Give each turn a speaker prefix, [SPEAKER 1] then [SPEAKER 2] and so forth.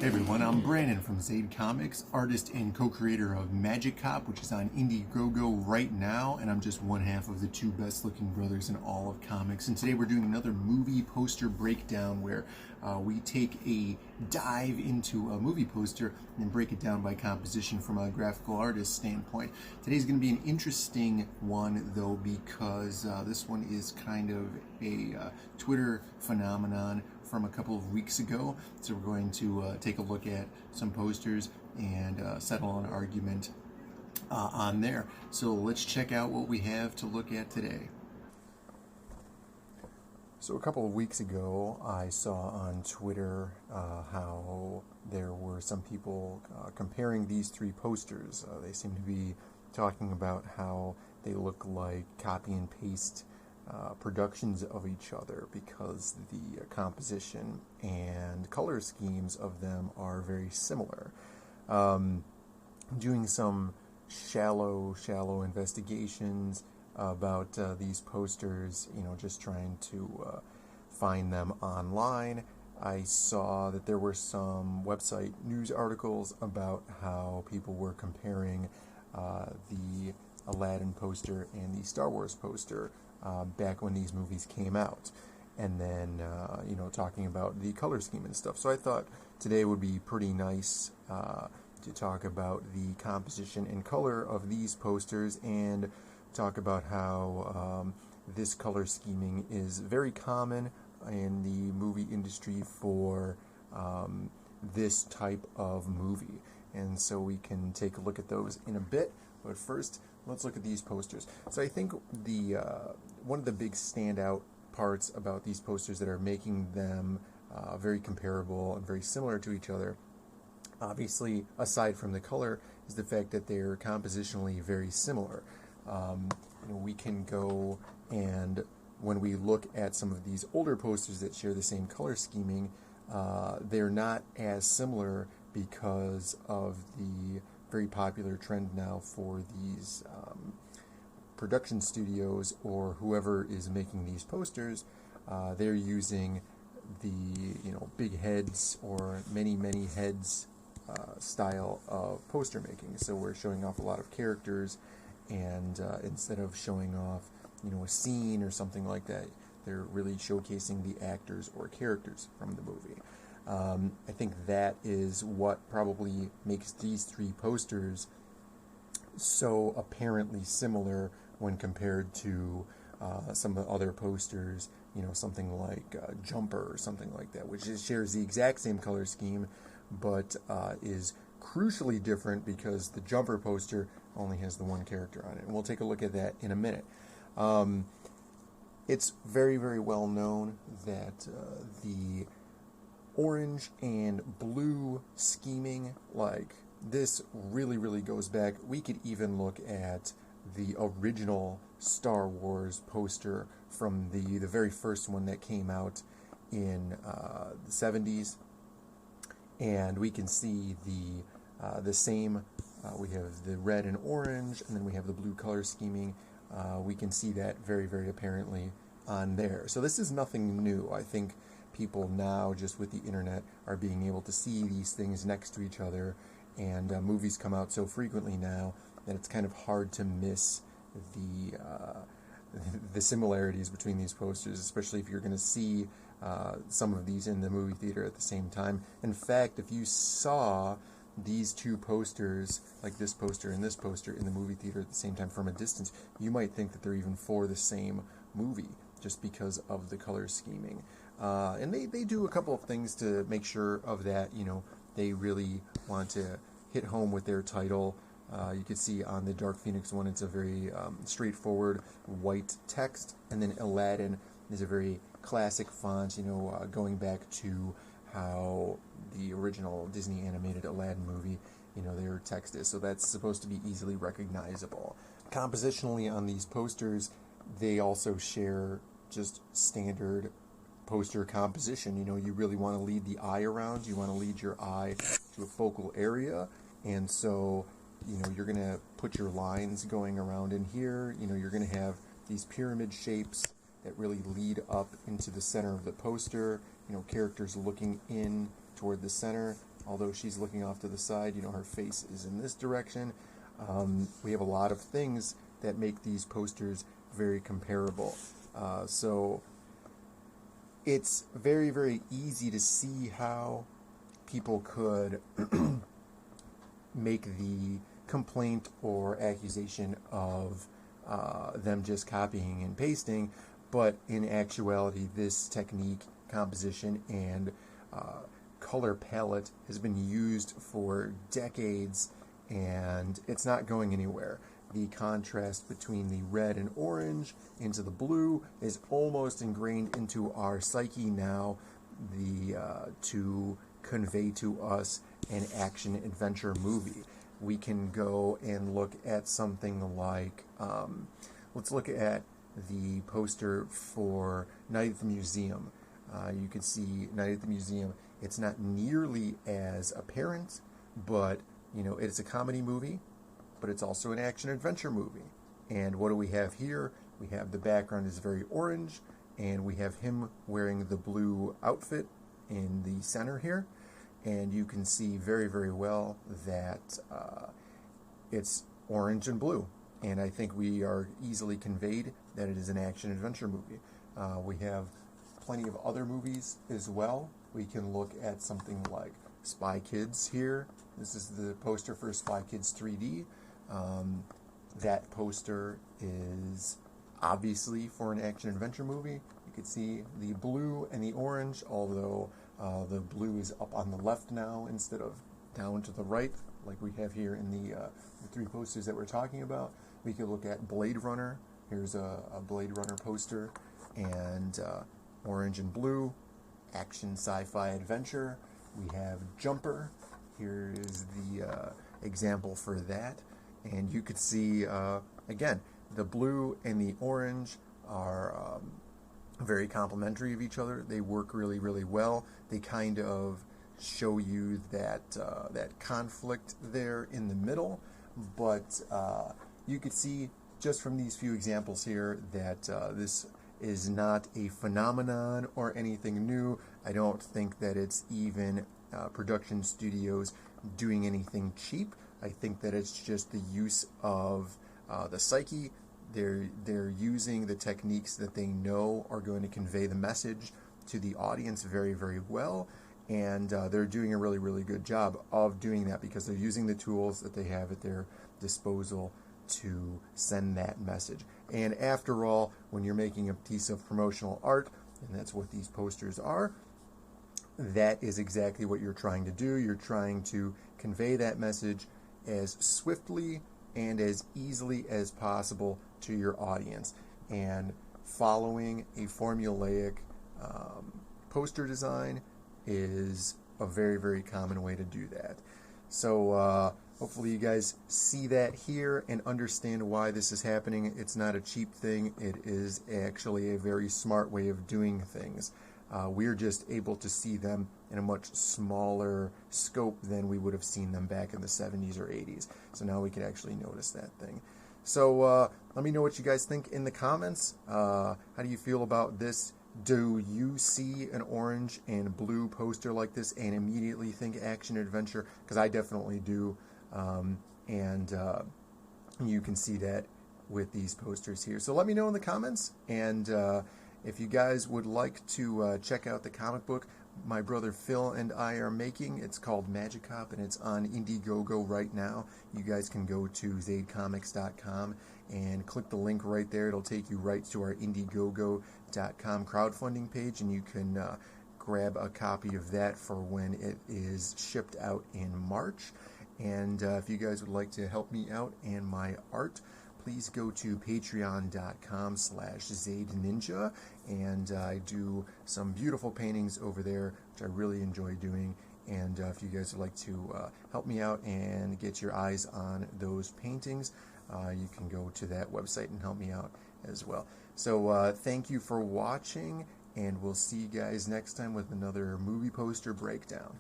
[SPEAKER 1] Hey everyone, I'm Brandon from Zaid Comics, artist and co-creator of Magic Cop, which is on Indiegogo right now, and I'm just one half of the two best-looking brothers in all of comics. And today we're doing another movie poster breakdown where we take a dive into a movie poster and break it down by composition from a graphical artist standpoint. Today's going to be an interesting one, though, because this one is kind of a Twitter phenomenon from a couple of weeks ago. So we're going to take a look at some posters and settle an argument on there. So let's check out what we have to look at today. So a couple of weeks ago, I saw on Twitter how there were some people comparing these three posters. They seem to be talking about how they look like copy and paste productions of each other because the composition and color schemes of them are very similar. Doing some shallow investigations about these posters, just trying to find them online. I saw that there were some website news articles about how people were comparing the Aladdin poster and the Star Wars poster back when these movies came out, and then talking about the color scheme and stuff. So I thought today would be pretty nice to talk about the composition and color of these posters and talk about how this color scheming is very common in the movie industry for this type of movie. And so we can take a look at those in a bit, but first let's look at these posters. So I think the one of the big standout parts about these posters that are making them very comparable and very similar to each other, obviously aside from the color, is the fact that they're compositionally very similar. We can go and when we look at some of these older posters that share the same color scheming, they're not as similar because of the very popular trend now for these production studios or whoever is making these posters. They're using the big heads or many heads style of poster making. So we're showing off a lot of characters, and instead of showing off a scene or something like that, they're really showcasing the actors or characters from the movie. I think that is what probably makes these three posters so apparently similar when compared to some of the other posters, something like Jumper or something like that, which shares the exact same color scheme, but is crucially different because the Jumper poster only has the one character on it. And we'll take a look at that in a minute. It's very well known that the orange and blue scheming like this really goes back. We could even look at the original Star Wars poster from the very first one that came out in the 70s, and we can see the same. We have the red and orange, and then we have the blue color scheming. We can see that very apparently on there. So this is nothing new. I think people now, just with the internet, are being able to see these things next to each other, and movies come out so frequently now that it's kind of hard to miss the similarities between these posters, especially if you're going to see some of these in the movie theater at the same time. In fact, if you saw these two posters, like this poster and this poster, in the movie theater at the same time from a distance, you might think that they're even for the same movie just because of the color scheming. And they do a couple of things to make sure of that. They really want to hit home with their title. You can see on the Dark Phoenix one, it's a very straightforward white text, and then Aladdin is a very classic font, going back to how the original Disney animated Aladdin movie, their text is. So that's supposed to be easily recognizable. Compositionally on these posters, they also share just standard poster composition. You really want to lead the eye around. You want to lead your eye to a focal area, and so you're going to put your lines going around in here. You're going to have these pyramid shapes that really lead up into the center of the poster. Characters looking in toward the center, although she's looking off to the side, her face is in this direction. We have a lot of things that make these posters very comparable. So it's very, very easy to see how people could make the complaint or accusation of them just copying and pasting, but in actuality, this technique, composition, and color palette has been used for decades, and it's not going anywhere. The contrast between the red and orange into the blue is almost ingrained into our psyche now, to convey to us an action adventure movie. We can go and look at something like, let's look at the poster for Night at the Museum. You can see Night at the Museum. It's not nearly as apparent, but it's a comedy movie, but it's also an action adventure movie. And what do we have here? We have the background is very orange, and we have him wearing the blue outfit in the center here. And you can see very, very well that it's orange and blue. And I think we are easily conveyed that it is an action-adventure movie. We have plenty of other movies as well. We can look at something like Spy Kids here. This is the poster for Spy Kids 3D. That poster is obviously for an action-adventure movie. You can see the blue and the orange, although the blue is up on the left now instead of down to the right, like we have here in the three posters that we're talking about. We could look at Blade Runner. Here's a Blade Runner poster, and orange and blue, action sci-fi adventure. We have Jumper. Here is the example for that. And you could see, again, the blue and the orange are very complementary of each other. They work really, really well. They kind of show you that conflict there in the middle, but you could see just from these few examples here that this is not a phenomenon or anything new. I don't think that it's even production studios doing anything cheap. I think that it's just the use of the psyche. They're using the techniques that they know are going to convey the message to the audience very, very well. And they're doing a really, really good job of doing that because they're using the tools that they have at their disposal to send that message. And after all, when you're making a piece of promotional art, and that's what these posters are, that is exactly what you're trying to do. You're trying to convey that message as swiftly and as easily as possible to your audience. And following a formulaic poster design is a very, very common way to do that. So hopefully you guys see that here and understand why this is happening. It's not a cheap thing. It is actually a very smart way of doing things. We're just able to see them in a much smaller scope than we would have seen them back in the 70s or 80s. So now we can actually notice that thing. So let me know what you guys think in the comments. How do you feel about this? Do you see an orange and blue poster like this and immediately think action adventure? Because I definitely do. And you can see that with these posters here. So let me know in the comments. And if you guys would like to check out the comic book my brother Phil and I are making, it's called Magic Cop, and it's on Indiegogo right now. You guys can go to zadecomics.com and click the link right there. It'll take you right to our Indiegogo.com crowdfunding page, and you can grab a copy of that for when it is shipped out in March. And if you guys would like to help me out and my art, please go to patreon.com/ZadeNinja, and I do some beautiful paintings over there, which I really enjoy doing. And if you guys would like to help me out and get your eyes on those paintings, you can go to that website and help me out as well. So thank you for watching, and we'll see you guys next time with another movie poster breakdown.